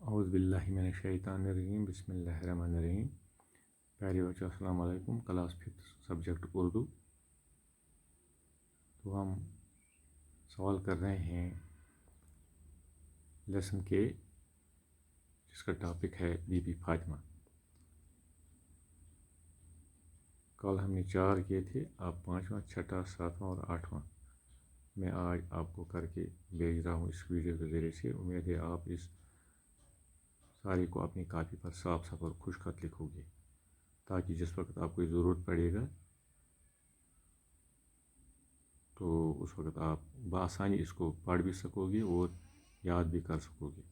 اعوذ باللہ من الشیطان الرجیم بسم اللہ الرحمن الرحیم. پہلے بچوں السلام علیکم. Class 5 subject Urdu. تو ہم سوال کر رہے ہیں لیسن کے، جس کا ٹاپک ہے بی بی فاطمہ. کل ہم نے 4 کیے تھے، آپ 5واں 6واں 7واں اور 8واں میں آج آپ کو کر کے بھیج رہا ہوں اس ویڈیو کے ذریعے سے. امید ہے آپ اس سارے کو اپنی کاپی پر صاف صاف اور خوش خط لکھو گے، تاکہ جس وقت آپ کو ضرورت پڑے گا تو اس وقت آپ بآسانی اس کو پڑھ بھی سکو گے اور یاد بھی کر سکو گے.